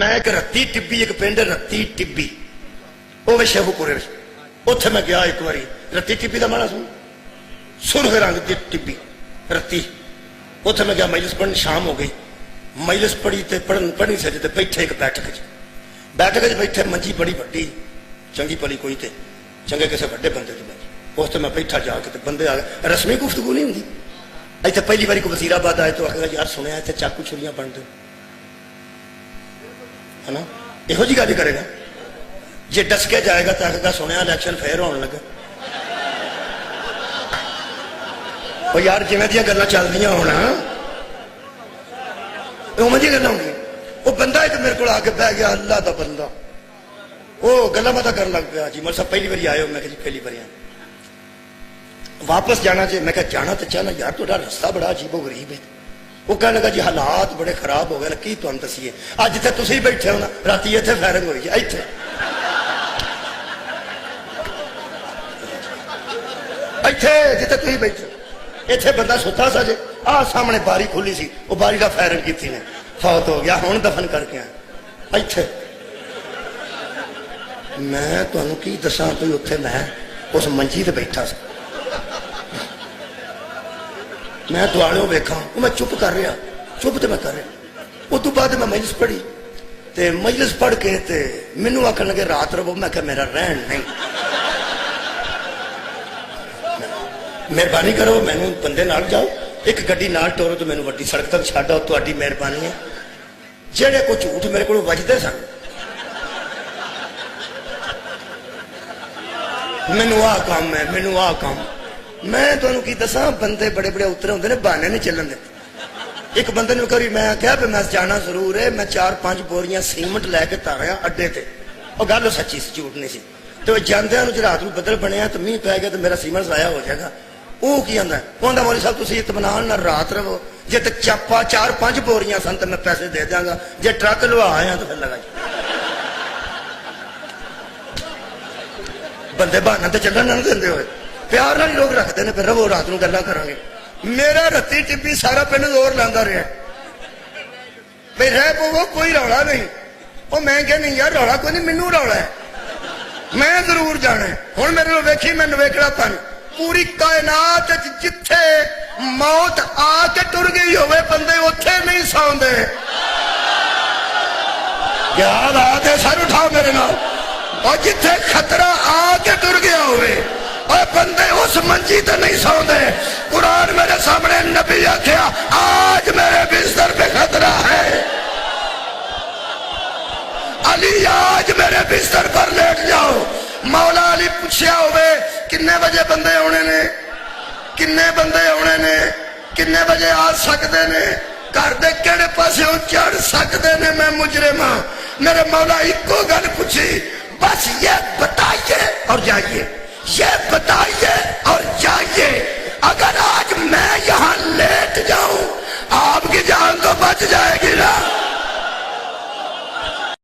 मैं एक रत्ती टिब्बी, एक पिंड रत्ती टिब्बी, वो वे शेखूपुरे उत्थे मैं गया एक बारी। रत्ती टिब्बी का माना सुन, सुरख रंग की टिब्बी रत्ती, उत्थे मैं गया मजलिस पढ़न। शाम हो गई, मजलिस पढ़ी तो पढ़नी सजी तो बैठे एक बैठक बैठे, मंजी बड़ी वड्डी चंगी भली कोई तो चंगे किसी बड़े बंदे की मंजी, उस मैं बैठा जाके बंदे आ गए। रस्मी गुफ्तगू नहीं होंगी इतने। पहली बारी को वजीराबाद आए तो आखेगा यार सुनिया इतने चाकू छुरियां बनते है ना, यहो जी गल करेगा। जे डस के जाएगा तो आखेगा सुनिया इलैक्शन फेयर होने लगे। और यार जिवें दियां गल्लां चलदियां होना उवें दी गल्लां होंगी। वो बंदा एक मेरे को आके बह गया, अल्लाह का बंदा, वो गल्लां बातां करन लग पिया। जी मौलवी साहब पहली बारी आए हो? मैं जी पहली बारी आया। वापस जाना चाहिए? मैं जाना तो चाहना यार, तुहाडा रास्ता बड़ा अजीबो गरीब है। वो कह लगा जी हालात बड़े खराब हो गए, की तुहानूं दसीए। अज जिथे तुसीं बैठे हो ना, राती इत्थे फायरिंग होई है, इत्थे इत्थे जिथे तुसीं बैठे इत्थे बंदा सुता सा जे, आ सामने बारी खुली सी, वो बारी का फायरिंग की ने, फौत हो गया, हुण दफन करके आया इत्थे। मैं तुहानूं की दसां, कोई उत्थे मैं उस मंजी ते बैठा सा, मैं दुआलों वेखा, मैं चुप कर रहा, चुप तो मैं कर रहा। उस तो बाद मैं मजलिस पढ़ी, ते मजलिस पढ़ के ते मैनू आखन लगे रात रवो। मैं क्या मेरा रहन नहीं, मेहरबानी करो मैनू बंदे नाल जाओ, एक गड्डी नाल टोरो तो मैनू वड्डी सड़क तक छड्ड आओ, तुहाडी मेहरबानी है। जेड़े को झूठ मेरे को वजदे सन, मैनू आ काम है, मैनू आ काम। मैं तुहानू की दसां, बंदे बड़े बड़े उतरे होंदे ने, बहाने नहीं चलन देते। एक बंदे ने करी मैं क्या मैं जाना जरूर है, मैं 4-5 बोरियां सीमेंट लैके तारिया अड्डे ते, और गल सच्ची सी, झूठ नहीं सी। तो जांदियां नूं रात नूं बदल बनया तो मींह पै गया तो मेरा सीमेंट जाया हो जाएगा। वो की आंदा, कहंदा मौलवी साहब तुसीं इत्मीनान नाल रात रवो, जे ते 4-5 बोरियां सन तो मैं पैसे दे देंगा, जे ट्रक लवा आया तो फिर लगा। बंदे बहाना तो चलन ना देंदे होए, प्यार नाल लोग रखते हैं, फिर रवो रात नूं गल्लां करांगे। मेरा रत्ती टिब्बी सारा पिंड जोर लांदा रहा भाई रह पवो, कोई रौला नहीं। वो मैं क्या नहीं यार रौला कोई नहीं, मैनू रौला है, मैं जरूर जाना है। हुण मेरे वेखी मैं नवेकड़ापन, पूरी कायनात जिथे मौत आके टुर गई होवे बंदे उत्थे नहीं सौंदे। क्या बात है, सर उठाओ मेरे नाल। और जिथे खतरा आके टुर गया होवे और बंदे उस मंजी ते नहीं सौंदे। कुरान मेरे सामने नबी आख्या आज मेरे बिस्तर पे खतरा है, अली आज मेरे बिस्तर पर लेट जाओ। मौला अली पूछया होवे किन्ने बजे बंदे आने ने, किन्ने बंदे आने ने, किन्ने बजे आ सकते ने, घर दे केड़े पासे चढ़ सकते ने, मैं मुजरिम हां। मेरे मौला इको गल पूछी, बस ये बताइए और जाइए, ये बताइए और जाइए।